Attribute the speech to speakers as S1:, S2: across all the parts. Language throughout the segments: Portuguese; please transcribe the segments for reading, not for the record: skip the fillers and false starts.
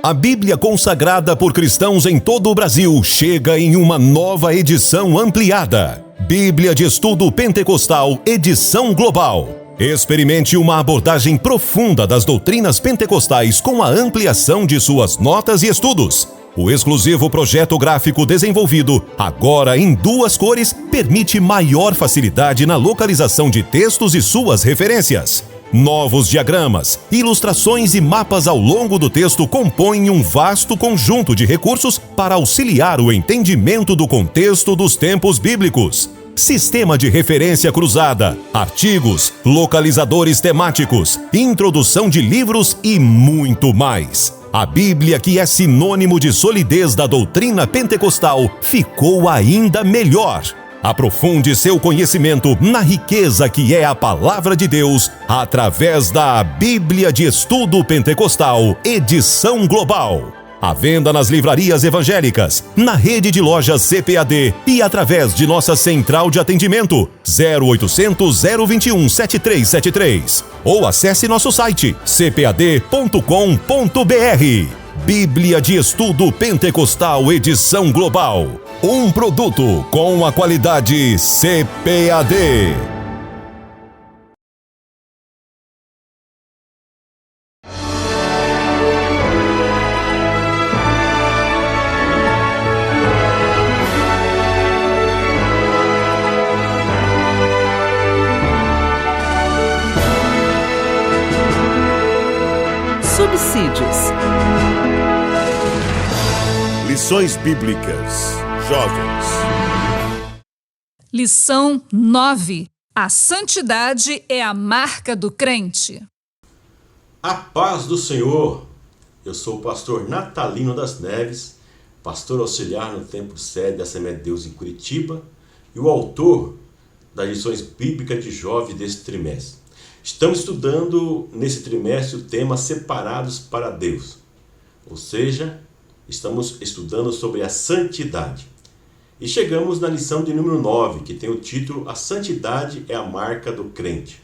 S1: A Bíblia consagrada por cristãos em todo o Brasil chega em uma nova edição ampliada. Bíblia de Estudo Pentecostal, edição global. Experimente uma abordagem profunda das doutrinas pentecostais com a ampliação de suas notas e estudos. O exclusivo projeto gráfico desenvolvido, agora em 2 cores, permite maior facilidade na localização de textos e suas referências. Novos diagramas, ilustrações e mapas ao longo do texto compõem um vasto conjunto de recursos para auxiliar o entendimento do contexto dos tempos bíblicos. Sistema de referência cruzada, artigos, localizadores temáticos, introdução de livros e muito mais. A Bíblia, que é sinônimo de solidez da doutrina pentecostal, ficou ainda melhor. Aprofunde seu conhecimento na riqueza que é a Palavra de Deus através da Bíblia de Estudo Pentecostal, edição global. À venda nas livrarias evangélicas, na rede de lojas CPAD e através de nossa central de atendimento 0800 021 7373. Ou acesse nosso site cpad.com.br. Bíblia de Estudo Pentecostal, edição global. Um produto com a qualidade CPAD.
S2: Subsídios.
S3: Lições Bíblicas. Jovens.
S2: Lição 9. A santidade é a marca do crente.
S4: A paz do Senhor. Eu sou o pastor Natalino das Neves, pastor auxiliar no Templo Sede da Assembleia de Deus em Curitiba e o autor das lições bíblicas de jovens desse trimestre. Estamos estudando nesse trimestre o tema Separados para Deus, ou seja, estamos estudando sobre a santidade. E chegamos na lição de número 9, que tem o título A Santidade é a Marca do Crente.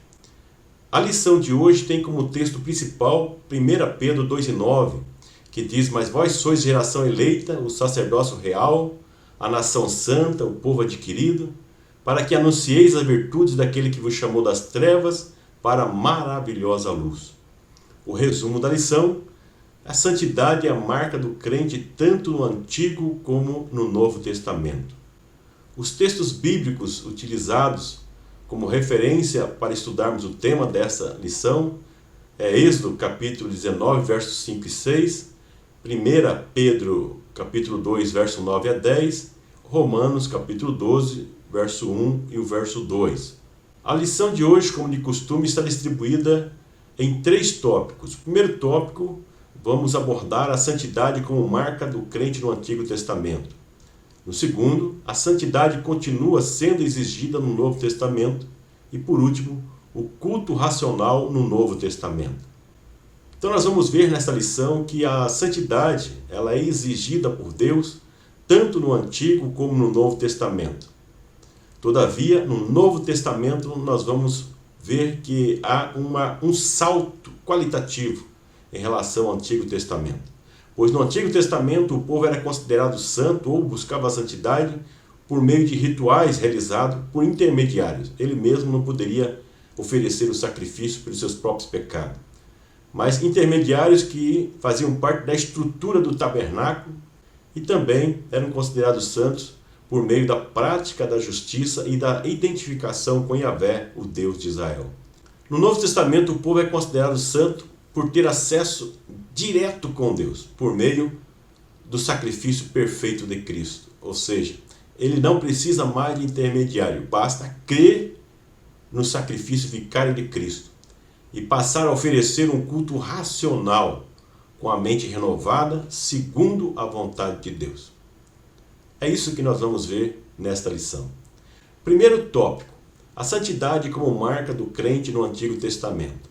S4: A lição de hoje tem como texto principal 1 Pedro 2,9, que diz: Mas vós sois geração eleita, o sacerdócio real, a nação santa, o povo adquirido, para que anuncieis as virtudes daquele que vos chamou das trevas para a maravilhosa luz. O resumo da lição: a santidade é a marca do crente tanto no Antigo como no Novo Testamento. Os textos bíblicos utilizados como referência para estudarmos o tema dessa lição é Êxodo capítulo 19, versos 5 e 6, 1 Pedro capítulo 2, verso 9 a 10, Romanos capítulo 12, verso 1 e o verso 2. A lição de hoje, como de costume, está distribuída em 3 tópicos. O primeiro tópico, vamos abordar a santidade como marca do crente no Antigo Testamento. No segundo, a santidade continua sendo exigida no Novo Testamento. E por último, o culto racional no Novo Testamento. Então nós vamos ver nesta lição que a santidade ela é exigida por Deus tanto no Antigo como no Novo Testamento. Todavia, no Novo Testamento nós vamos ver que há um salto qualitativo em relação ao Antigo Testamento. Pois no Antigo Testamento o povo era considerado santo ou buscava a santidade por meio de rituais realizados por intermediários. Ele mesmo não poderia oferecer o sacrifício pelos seus próprios pecados. Mas intermediários que faziam parte da estrutura do tabernáculo e também eram considerados santos por meio da prática da justiça e da identificação com Yahvé, o Deus de Israel. No Novo Testamento o povo é considerado santo por ter acesso direto com Deus, por meio do sacrifício perfeito de Cristo. Ou seja, ele não precisa mais de intermediário, basta crer no sacrifício vicário de Cristo e passar a oferecer um culto racional, com a mente renovada, segundo a vontade de Deus. É isso que nós vamos ver nesta lição. Primeiro tópico, a santidade como marca do crente no Antigo Testamento.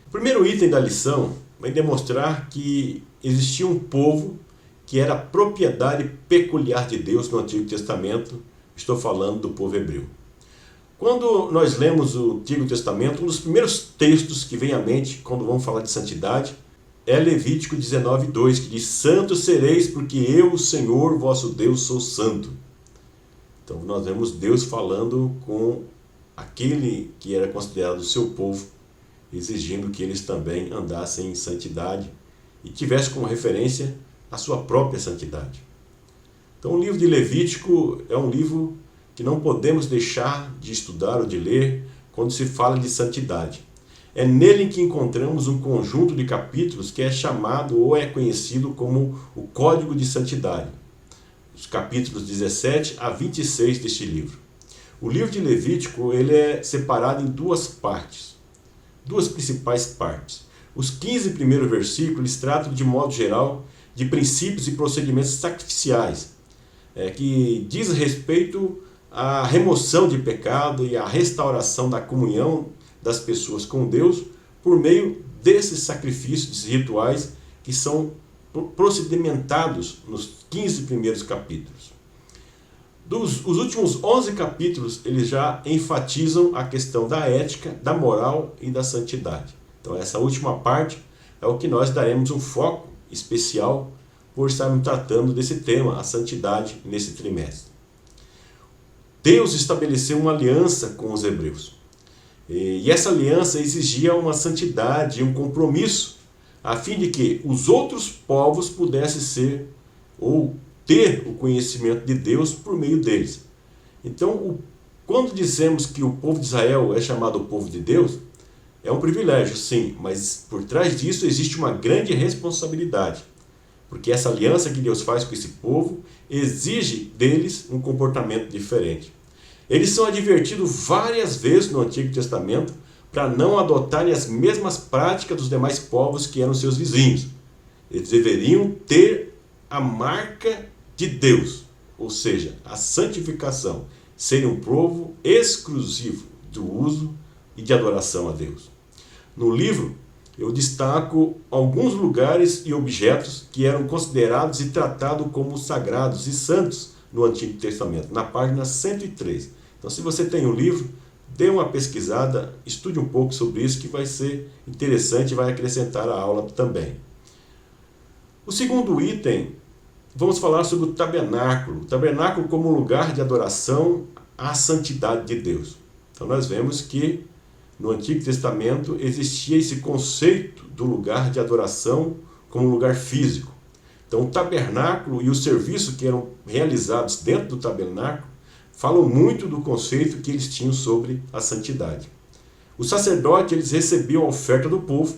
S4: O primeiro item da lição vai demonstrar que existia um povo que era propriedade peculiar de Deus no Antigo Testamento. Estou falando do povo hebreu. Quando nós lemos o Antigo Testamento, um dos primeiros textos que vem à mente quando vamos falar de santidade é Levítico 19:2, que diz: santos sereis, porque eu, o Senhor, vosso Deus, sou santo. Então nós vemos Deus falando com aquele que era considerado o seu povo, exigindo que eles também andassem em santidade e tivessem como referência a sua própria santidade. Então o livro de Levítico é um livro que não podemos deixar de estudar ou de ler quando se fala de santidade. É nele que encontramos um conjunto de capítulos que é chamado ou é conhecido como o Código de Santidade, os capítulos 17 a 26 deste livro. O livro de Levítico ele é separado em duas partes, duas principais partes. Os 15 primeiros versículos tratam de modo geral de princípios e procedimentos sacrificiais, que diz respeito à remoção de pecado e à restauração da comunhão das pessoas com Deus por meio desses sacrifícios rituais que são procedimentados nos 15 primeiros capítulos. Os últimos 11 capítulos eles já enfatizam a questão da ética, da moral e da santidade. Então essa última parte é o que nós daremos um foco especial por estarmos tratando desse tema, a santidade, nesse trimestre. Deus estabeleceu uma aliança com os hebreus. E essa aliança exigia uma santidade e um compromisso, a fim de que os outros povos pudessem ser ou ter o conhecimento de Deus por meio deles. Então, quando dizemos que o povo de Israel é chamado o povo de Deus, é um privilégio, sim, mas por trás disso existe uma grande responsabilidade, porque essa aliança que Deus faz com esse povo exige deles um comportamento diferente. Eles são advertidos várias vezes no Antigo Testamento para não adotarem as mesmas práticas dos demais povos que eram seus vizinhos. Eles deveriam ter a marca de Deus, ou seja, a santificação, serem um povo exclusivo do uso e de adoração a Deus. No livro, eu destaco alguns lugares e objetos que eram considerados e tratados como sagrados e santos no Antigo Testamento, na página 103. Então, se você tem o livro, dê uma pesquisada, estude um pouco sobre isso, que vai ser interessante e vai acrescentar a aula também. O segundo item, vamos falar sobre o tabernáculo. O tabernáculo como lugar de adoração à santidade de Deus. Então, nós vemos que no Antigo Testamento existia esse conceito do lugar de adoração como lugar físico. Então, o tabernáculo e os serviços que eram realizados dentro do tabernáculo falam muito do conceito que eles tinham sobre a santidade. Os sacerdotes eles recebiam a oferta do povo,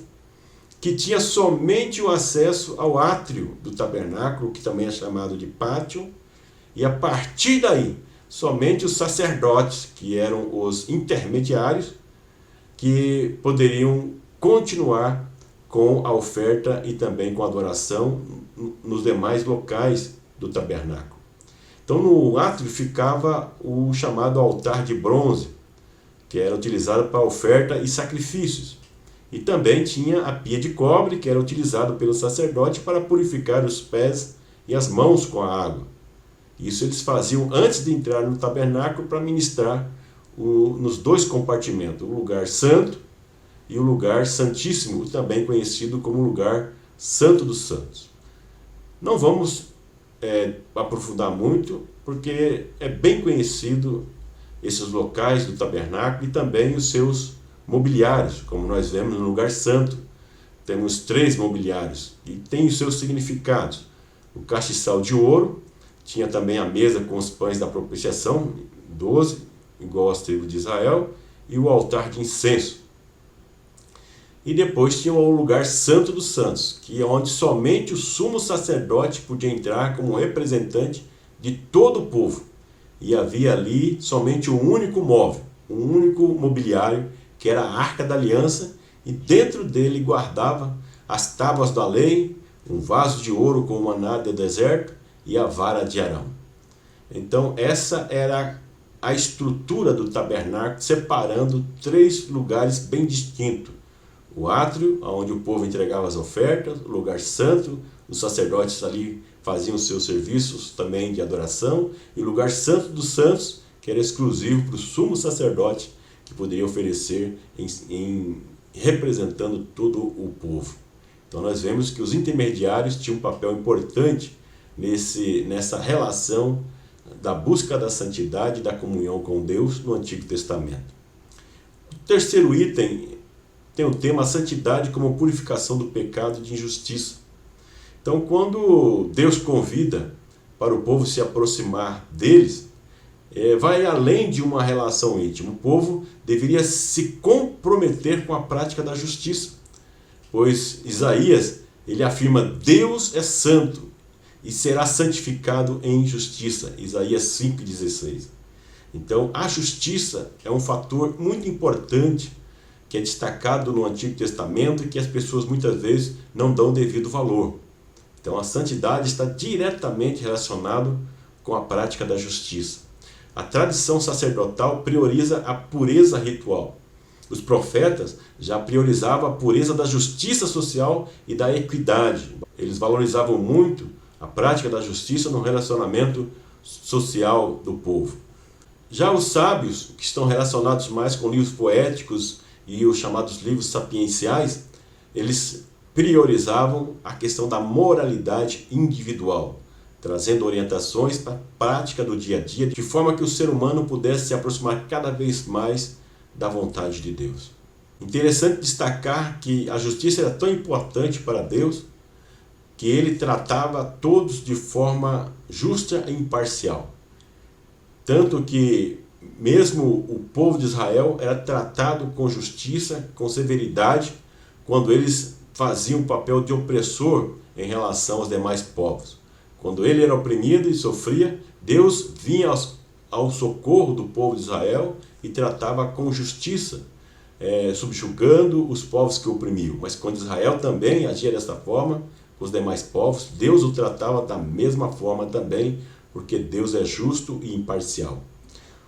S4: que tinha somente o acesso ao átrio do tabernáculo, que também é chamado de pátio, e a partir daí, somente os sacerdotes, que eram os intermediários, que poderiam continuar com a oferta e também com a adoração nos demais locais do tabernáculo. Então no átrio ficava o chamado altar de bronze, que era utilizado para oferta e sacrifícios. E também tinha a pia de cobre, que era utilizado pelo sacerdote para purificar os pés e as mãos com a água. Isso eles faziam antes de entrar no tabernáculo para ministrar nos dois compartimentos, o lugar santo e o lugar santíssimo, também conhecido como lugar santo dos santos. Não vamos aprofundar muito, porque é bem conhecido esses locais do tabernáculo e também os seus mobiliários, como nós vemos no lugar santo. Temos 3 mobiliários e tem os seus significados. O castiçal de ouro, tinha também a mesa com os pães da propiciação, 12, igual às tribos de Israel, e o altar de incenso. E depois tinha o lugar santo dos santos, que é onde somente o sumo sacerdote podia entrar como representante de todo o povo. E havia ali somente um único móvel, um único mobiliário, que era a Arca da Aliança, e dentro dele guardava as tábuas da lei, um vaso de ouro com o maná do deserto e a vara de Arão. Então essa era a estrutura do tabernáculo, separando 3 lugares bem distintos. O átrio, onde o povo entregava as ofertas, o lugar santo, os sacerdotes ali faziam os seus serviços também de adoração, e o lugar santo dos santos, que era exclusivo para o sumo sacerdote, que poderia oferecer representando todo o povo. Então nós vemos que os intermediários tinham um papel importante nessa relação da busca da santidade e da comunhão com Deus no Antigo Testamento. O terceiro item tem o tema santidade como purificação do pecado e de injustiça. Então, quando Deus convida para o povo se aproximar deles, vai além de uma relação íntima. O povo deveria se comprometer com a prática da justiça, pois Isaías ele afirma: Deus é santo e será santificado em justiça. Isaías 5,16. Então, a justiça é um fator muito importante que é destacado no Antigo Testamento e que as pessoas muitas vezes não dão devido valor. Então, a santidade está diretamente relacionada com a prática da justiça. A tradição sacerdotal prioriza a pureza ritual. Os profetas já priorizavam a pureza da justiça social e da equidade. Eles valorizavam muito a prática da justiça no relacionamento social do povo. Já os sábios, que estão relacionados mais com livros poéticos e os chamados livros sapienciais, eles priorizavam a questão da moralidade individual, trazendo orientações para a prática do dia a dia, de forma que o ser humano pudesse se aproximar cada vez mais da vontade de Deus. Interessante destacar que a justiça era tão importante para Deus que ele tratava todos de forma justa e imparcial. Tanto que mesmo o povo de Israel era tratado com justiça, com severidade, quando eles faziam o papel de opressor em relação aos demais povos. Quando ele era oprimido e sofria, Deus vinha ao socorro do povo de Israel e tratava com justiça, subjugando os povos que o oprimiam. Mas quando Israel também agia dessa forma, com os demais povos, Deus o tratava da mesma forma também, porque Deus é justo e imparcial.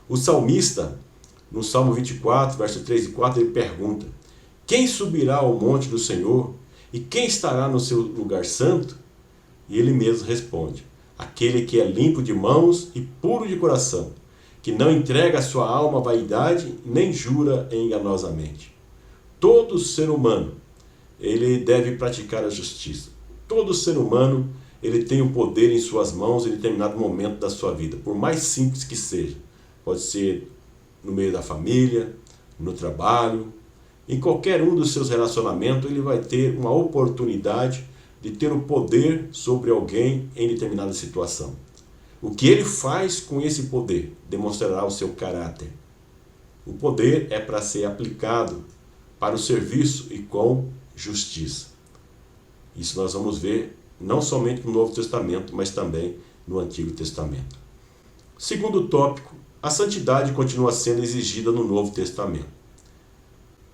S4: O salmista, no Salmo 24, verso 3 e 4, ele pergunta: quem subirá ao monte do Senhor e quem estará no seu lugar santo? E ele mesmo responde: aquele que é limpo de mãos e puro de coração, que não entrega a sua alma à vaidade, nem jura enganosamente. Todo ser humano, ele deve praticar a justiça. Todo ser humano, ele tem o poder em suas mãos em determinado momento da sua vida, por mais simples que seja. Pode ser no meio da família, no trabalho, em qualquer um dos seus relacionamentos, ele vai ter uma oportunidade de ter o poder sobre alguém em determinada situação. O que ele faz com esse poder demonstrará o seu caráter. O poder é para ser aplicado para o serviço e com justiça. Isso nós vamos ver não somente no Novo Testamento, mas também no Antigo Testamento. Segundo tópico, a santidade continua sendo exigida no Novo Testamento.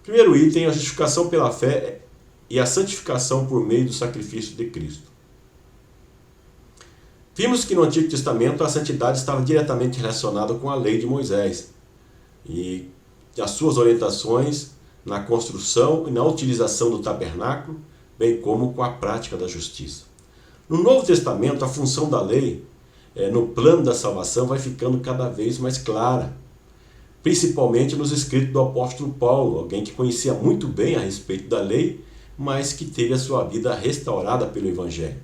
S4: Primeiro item, a justificação pela fé e a santificação por meio do sacrifício de Cristo. Vimos que no Antigo Testamento a santidade estava diretamente relacionada com a lei de Moisés e as suas orientações na construção e na utilização do tabernáculo, bem como com a prática da justiça. No Novo Testamento, a função da lei no plano da salvação vai ficando cada vez mais clara, principalmente nos escritos do apóstolo Paulo, alguém que conhecia muito bem a respeito da lei, mas que teve a sua vida restaurada pelo Evangelho.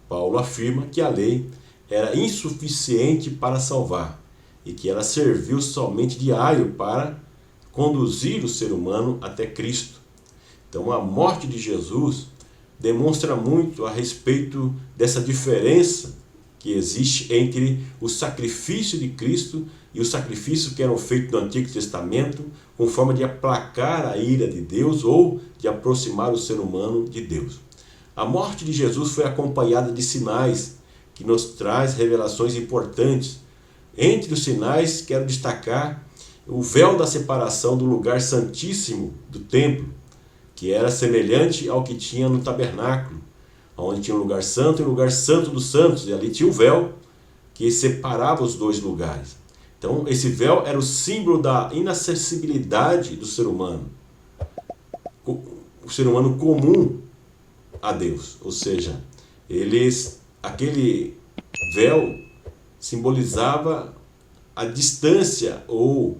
S4: Paulo afirma que a lei era insuficiente para salvar e que ela serviu somente de aio para conduzir o ser humano até Cristo. Então, a morte de Jesus demonstra muito a respeito dessa diferença que existe entre o sacrifício de Cristo e o sacrifício que eram feitos no Antigo Testamento, com forma de aplacar a ira de Deus ou de aproximar o ser humano de Deus. A morte de Jesus foi acompanhada de sinais que nos traz revelações importantes. Entre os sinais, quero destacar o véu da separação do lugar santíssimo do templo, que era semelhante ao que tinha no tabernáculo, onde tinha o lugar santo e o lugar santo dos santos, e ali tinha um véu que separava os dois lugares. Então, esse véu era o símbolo da inacessibilidade do ser humano, o ser humano comum a Deus, ou seja, aquele véu simbolizava a distância ou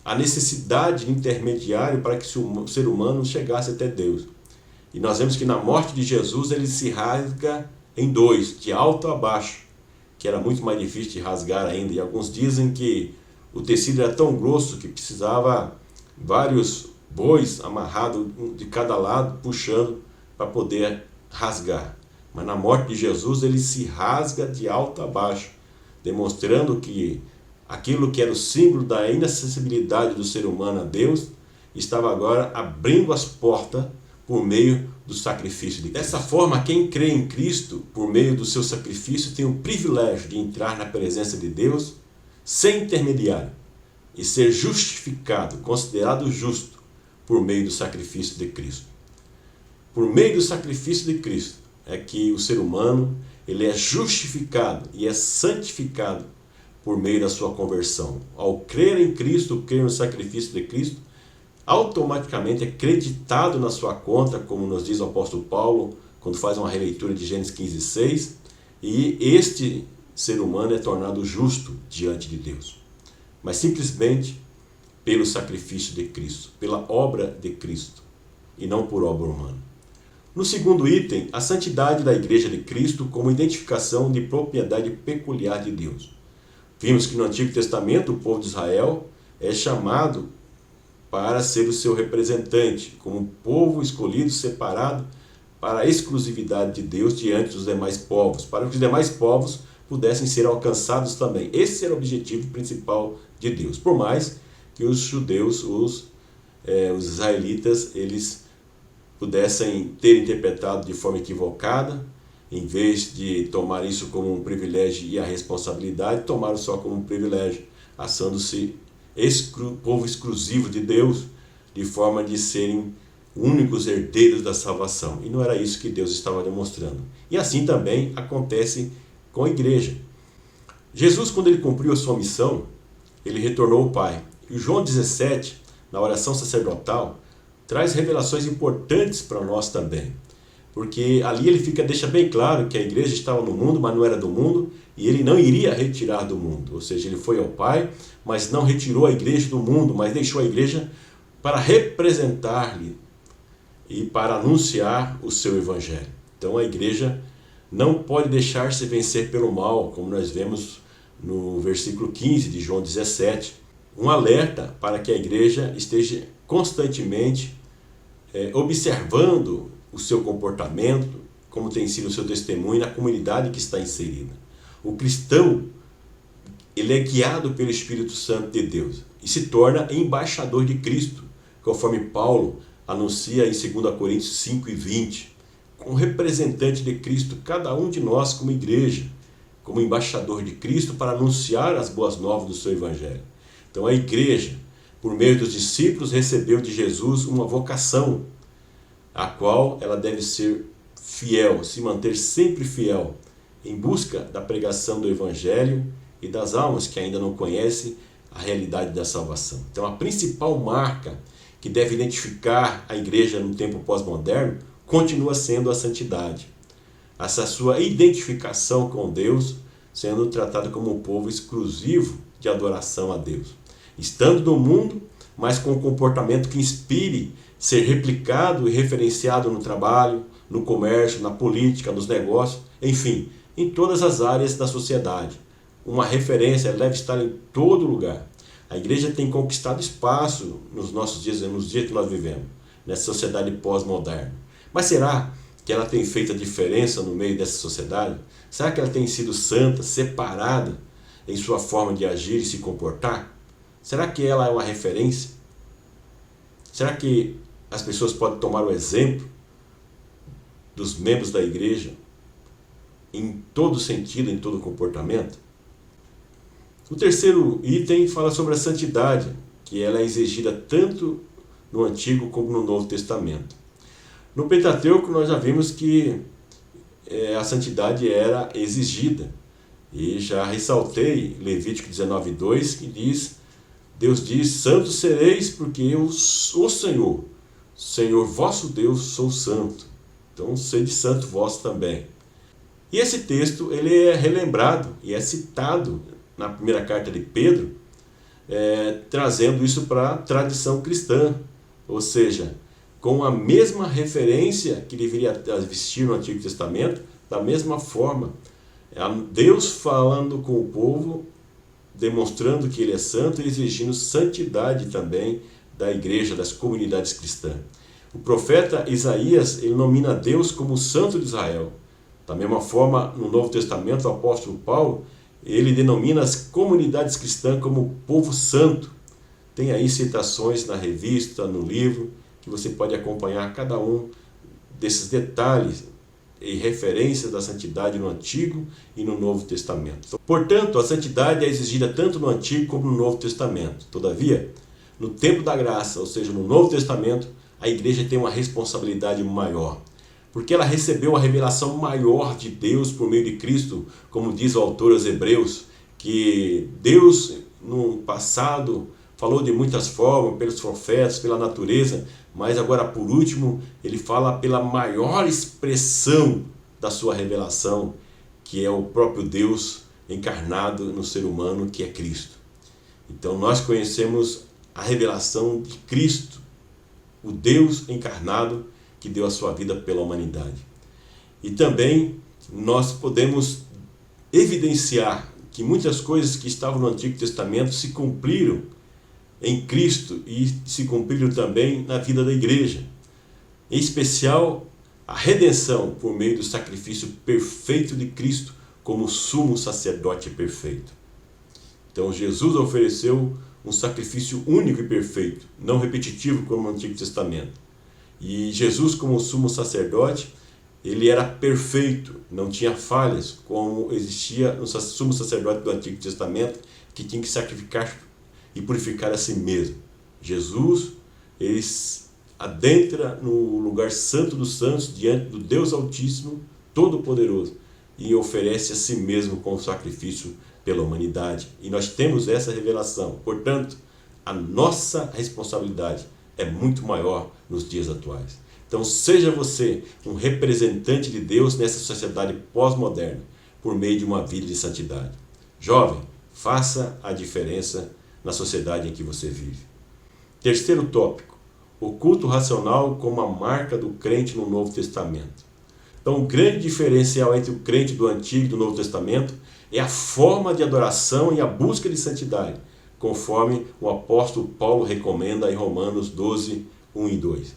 S4: a necessidade de intermediário para que o ser humano chegasse até Deus. E nós vemos que na morte de Jesus ele se rasga em dois, de alto a baixo, que era muito mais difícil de rasgar ainda. E alguns dizem que o tecido era tão grosso que precisava vários bois amarrados de cada lado, puxando para poder rasgar. Mas na morte de Jesus ele se rasga de alto a baixo, demonstrando que aquilo que era o símbolo da inacessibilidade do ser humano a Deus estava agora abrindo as portas por meio do sacrifício de Cristo. Dessa forma, quem crê em Cristo por meio do seu sacrifício tem o privilégio de entrar na presença de Deus sem intermediário e ser justificado, considerado justo por meio do sacrifício de Cristo. Por meio do sacrifício de Cristo é que o ser humano ele é justificado e é santificado por meio da sua conversão. Ao crer em Cristo, crer no sacrifício de Cristo, automaticamente é creditado na sua conta, como nos diz o apóstolo Paulo, quando faz uma releitura de Gênesis 15:6, e este ser humano é tornado justo diante de Deus. Mas simplesmente pelo sacrifício de Cristo, pela obra de Cristo, e não por obra humana. No segundo item, a santidade da Igreja de Cristo como identificação de propriedade peculiar de Deus. Vimos que no Antigo Testamento o povo de Israel é chamado para ser o seu representante, como um povo escolhido, separado para a exclusividade de Deus diante dos demais povos, para que os demais povos pudessem ser alcançados também. Esse era o objetivo principal de Deus. Por mais que os judeus, os israelitas, eles pudessem ter interpretado de forma equivocada, em vez de tomar isso como um privilégio e a responsabilidade, tomaram só como um privilégio, achando-se povo exclusivo de Deus, de forma de serem únicos herdeiros da salvação. E não era isso que Deus estava demonstrando. E assim também acontece com a igreja. Jesus, quando ele cumpriu a sua missão, ele retornou ao Pai. E João 17, na oração sacerdotal, traz revelações importantes para nós também. Porque ali ele deixa bem claro que a igreja estava no mundo, mas não era do mundo, e ele não iria retirar do mundo. Ou seja, ele foi ao Pai, mas não retirou a igreja do mundo, mas deixou a igreja para representar-lhe e para anunciar o seu evangelho. Então a igreja não pode deixar-se vencer pelo mal, como nós vemos no versículo 15 de João 17, um alerta para que a igreja esteja constantemente observando o seu comportamento, como tem sido o seu testemunho na comunidade que está inserida. O cristão, ele é guiado pelo Espírito Santo de Deus e se torna embaixador de Cristo, conforme Paulo anuncia em 2 Coríntios 5:20. Como representante de Cristo, cada um de nós como igreja, como embaixador de Cristo para anunciar as boas novas do seu evangelho. Então a igreja, por meio dos discípulos, recebeu de Jesus uma vocação, a qual ela deve ser fiel, se manter sempre fiel, em busca da pregação do evangelho e das almas que ainda não conhecem a realidade da salvação. Então a principal marca que deve identificar a igreja no tempo pós-moderno continua sendo a santidade. Essa sua identificação com Deus, sendo tratado como um povo exclusivo de adoração a Deus. Estando no mundo, mas com um comportamento que inspire ser replicado e referenciado no trabalho, no comércio, na política, nos negócios, enfim, em todas as áreas da sociedade. Uma referência, ela deve estar em todo lugar. A igreja tem conquistado espaço nos nossos dias, nos dias que nós vivemos, nessa sociedade pós-moderna. Mas será que ela tem feito a diferença no meio dessa sociedade? Será que ela tem sido santa, separada em sua forma de agir e se comportar? Será que ela é uma referência? Será que as pessoas podem tomar o exemplo dos membros da igreja em todo sentido, em todo comportamento? O terceiro item fala sobre a santidade, que ela é exigida tanto no Antigo como no Novo Testamento. No Pentateuco nós já vimos que a santidade era exigida. E já ressaltei Levítico 19:2, que diz, Deus diz, santos sereis porque eu, o Senhor vosso Deus, sou santo. Então sede santo vós também. E esse texto ele é relembrado e é citado na primeira carta de Pedro, trazendo isso para a tradição cristã. Ou seja, com a mesma referência que deveria existir no Antigo Testamento, da mesma forma. Deus falando com o povo, demonstrando que Ele é santo e exigindo santidade também da igreja, das comunidades cristãs. O profeta Isaías, ele nomina Deus como o Santo de Israel. Da mesma forma, no Novo Testamento, o apóstolo Paulo, ele denomina as comunidades cristãs como povo santo. Tem aí citações na revista, no livro, que você pode acompanhar cada um desses detalhes e referências da santidade no Antigo e no Novo Testamento. Portanto, a santidade é exigida tanto no Antigo como no Novo Testamento. Todavia, no tempo da graça, ou seja, no Novo Testamento, a igreja tem uma responsabilidade maior, porque ela recebeu a revelação maior de Deus por meio de Cristo, como diz o autor aos Hebreus, que Deus no passado falou de muitas formas, pelos profetas, pela natureza, mas agora por último ele fala pela maior expressão da sua revelação, que é o próprio Deus encarnado no ser humano, que é Cristo. Então nós conhecemos a revelação de Cristo, o Deus encarnado que deu a sua vida pela humanidade. E também nós podemos evidenciar que muitas coisas que estavam no Antigo Testamento se cumpriram em Cristo e se cumpriram também na vida da igreja. Em especial, a redenção por meio do sacrifício perfeito de Cristo como sumo sacerdote perfeito. Então Jesus ofereceu um sacrifício único e perfeito, não repetitivo como no Antigo Testamento. E Jesus, como sumo sacerdote, ele era perfeito, não tinha falhas, como existia no sumo sacerdote do Antigo Testamento, que tinha que sacrificar e purificar a si mesmo. Jesus, ele adentra no lugar santo dos santos, diante do Deus Altíssimo, Todo-Poderoso, e oferece a si mesmo como sacrifício pela humanidade. E nós temos essa revelação. Portanto, a nossa responsabilidade é muito maior nos dias atuais. Então, seja você um representante de Deus nessa sociedade pós-moderna, por meio de uma vida de santidade. Jovem, faça a diferença na sociedade em que você vive. Terceiro tópico, o culto racional como a marca do crente no Novo Testamento. Então, o grande diferencial entre o crente do Antigo e do Novo Testamento é a forma de adoração e a busca de santidade, conforme o apóstolo Paulo recomenda em Romanos 12, 1 e 2.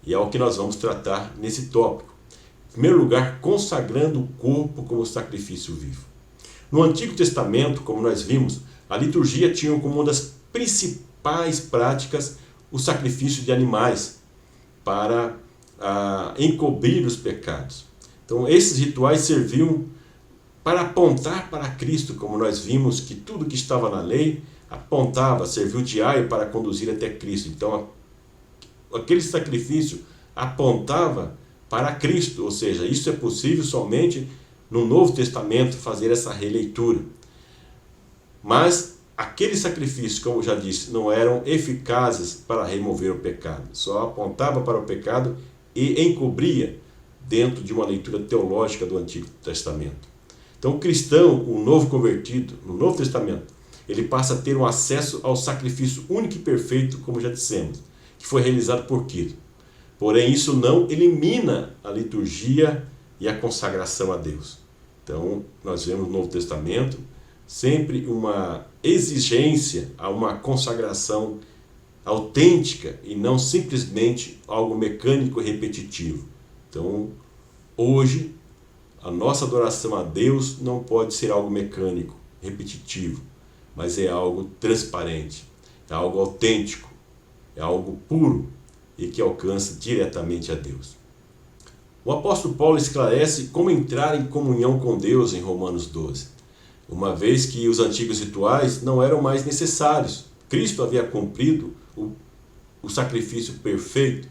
S4: E é o que nós vamos tratar nesse tópico. Em primeiro lugar, consagrando o corpo como sacrifício vivo. No Antigo Testamento, como nós vimos, a liturgia tinha como uma das principais práticas o sacrifício de animais para encobrir os pecados. Então, esses rituais serviam para apontar para Cristo, como nós vimos que tudo que estava na lei apontava, serviu de aio para conduzir até Cristo. Então, aquele sacrifício apontava para Cristo, ou seja, isso é possível somente no Novo Testamento fazer essa releitura. Mas aqueles sacrifícios, como eu já disse, não eram eficazes para remover o pecado, só apontava para o pecado e encobria dentro de uma leitura teológica do Antigo Testamento. Então, o cristão, o novo convertido, no Novo Testamento, ele passa a ter um acesso ao sacrifício único e perfeito, como já dissemos, que foi realizado por Cristo. Porém, isso não elimina a liturgia e a consagração a Deus. Então, nós vemos no Novo Testamento sempre uma exigência a uma consagração autêntica e não simplesmente algo mecânico e repetitivo. Então, hoje, a nossa adoração a Deus não pode ser algo mecânico, repetitivo, mas é algo transparente, é algo autêntico, é algo puro e que alcança diretamente a Deus. O apóstolo Paulo esclarece como entrar em comunhão com Deus em Romanos 12, uma vez que os antigos rituais não eram mais necessários. Cristo havia cumprido o sacrifício perfeito,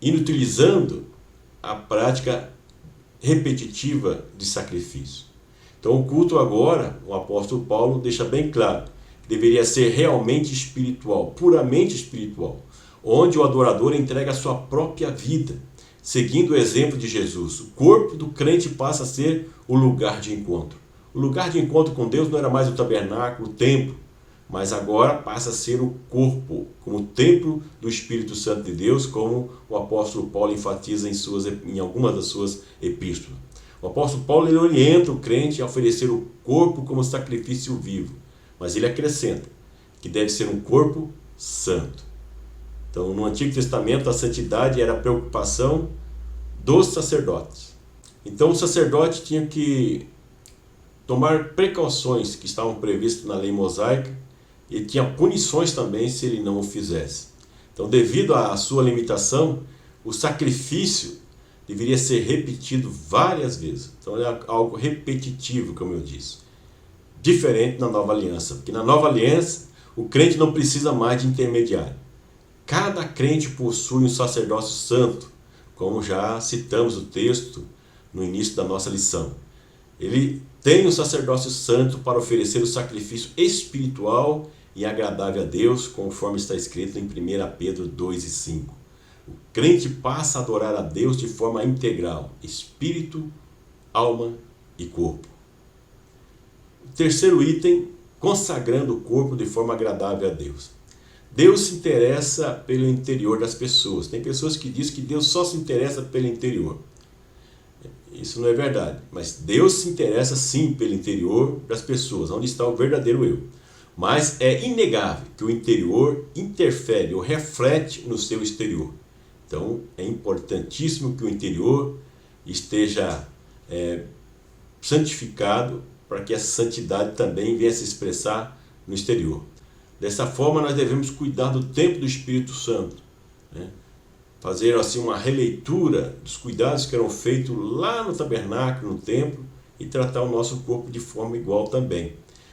S4: inutilizando a prática repetitiva de sacrifício. Então, o culto agora, o apóstolo Paulo deixa bem claro, deveria ser realmente espiritual, puramente espiritual, onde o adorador entrega a sua própria vida, seguindo o exemplo de Jesus. O corpo do crente passa a ser o lugar de encontro. O lugar de encontro com Deus não era mais o tabernáculo, o templo, mas agora passa a ser o corpo, como o templo do Espírito Santo de Deus, como o apóstolo Paulo enfatiza em algumas das suas epístolas. O apóstolo Paulo ele orienta o crente a oferecer o corpo como sacrifício vivo, mas ele acrescenta que deve ser um corpo santo. Então, no Antigo Testamento, a santidade era a preocupação dos sacerdotes. Então, o sacerdote tinha que tomar precauções que estavam previstas na lei mosaica e tinha punições também se ele não o fizesse. Então, devido à sua limitação, o sacrifício deveria ser repetido várias vezes. Então, é algo repetitivo, como eu disse. Diferente na nova aliança, porque na nova aliança, o crente não precisa mais de intermediário. Cada crente possui um sacerdócio santo, como já citamos o texto no início da nossa lição. Ele tem um sacerdócio santo para oferecer o sacrifício espiritual e agradável a Deus, conforme está escrito em 1 Pedro 2:5. O crente passa a adorar a Deus de forma integral, espírito, alma e corpo. O terceiro item, consagrando o corpo de forma agradável a Deus. Deus se interessa pelo interior das pessoas. Tem pessoas que dizem que Deus só se interessa pelo interior. Isso não é verdade, mas Deus se interessa sim pelo interior das pessoas, onde está o verdadeiro eu. Mas é inegável que o interior interfere ou reflete no seu exterior. Então é importantíssimo que o interior esteja santificado para que essa santidade também venha se expressar no exterior. Dessa forma nós devemos cuidar do templo do Espírito Santo, né? Fazer assim uma releitura dos cuidados que eram feitos lá no tabernáculo, no templo, e tratar o nosso corpo de forma igual também.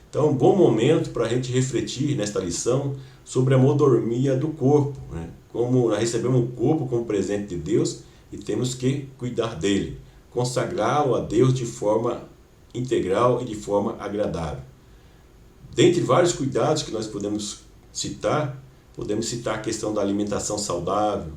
S4: Então é um bom momento para a gente refletir nesta lição sobre a mordomia do corpo, né? Como nós recebemos o corpo como presente de Deus e temos que cuidar dele, consagrá-lo a Deus de forma integral e de forma agradável. Dentre vários cuidados que nós podemos citar a questão da alimentação saudável,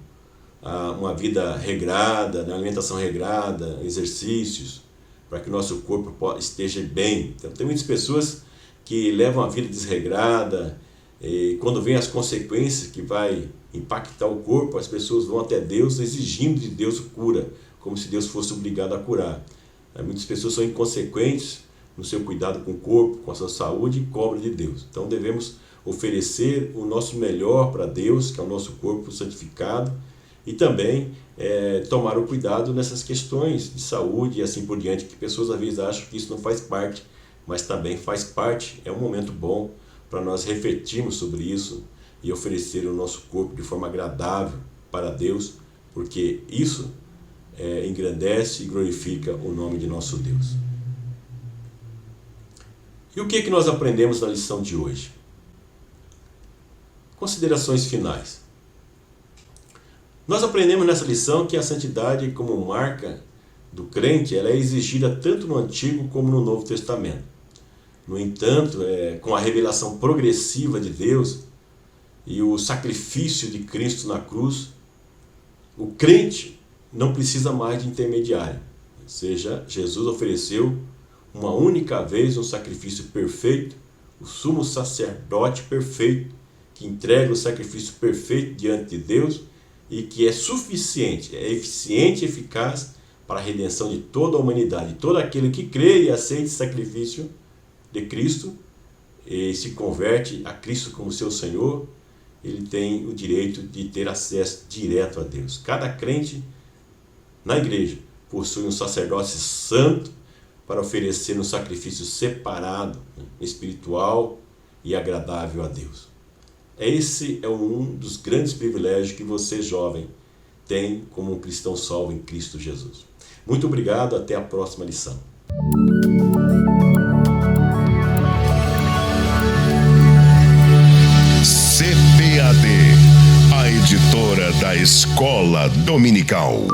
S4: uma vida regrada, alimentação regrada, exercícios, para que o nosso corpo esteja bem. Então, tem muitas pessoas que levam a vida desregrada, e quando vem as consequências que vai impactar o corpo, as pessoas vão até Deus exigindo de Deus cura, como se Deus fosse obrigado a curar. Muitas pessoas são inconsequentes no seu cuidado com o corpo, com a sua saúde e cobram de Deus. Então devemos oferecer o nosso melhor para Deus, que é o nosso corpo santificado, e também tomar o cuidado nessas questões de saúde e assim por diante, que pessoas às vezes acham que isso não faz parte, mas também faz parte. É um momento bom para nós refletirmos sobre isso e oferecer o nosso corpo de forma agradável para Deus, porque isso engrandece e glorifica o nome de nosso Deus. E o que nós aprendemos na lição de hoje? Considerações finais. Nós aprendemos nessa lição que a santidade, como marca do crente, ela é exigida tanto no Antigo como no Novo Testamento. No entanto, com a revelação progressiva de Deus e o sacrifício de Cristo na cruz, o crente não precisa mais de intermediário. Ou seja, Jesus ofereceu uma única vez um sacrifício perfeito, o sumo sacerdote perfeito, que entrega o sacrifício perfeito diante de Deus e que é suficiente, é eficiente e eficaz para a redenção de toda a humanidade. Todo aquele que crê e aceita o sacrifício de Cristo e se converte a Cristo como seu Senhor, ele tem o direito de ter acesso direto a Deus. Cada crente na igreja possui um sacerdócio santo para oferecer um sacrifício separado, espiritual e agradável a Deus. Esse é um dos grandes privilégios que você, jovem, tem como um cristão salvo em Cristo Jesus. Muito obrigado, até a próxima lição.
S3: CPAD, a editora da Escola Dominical.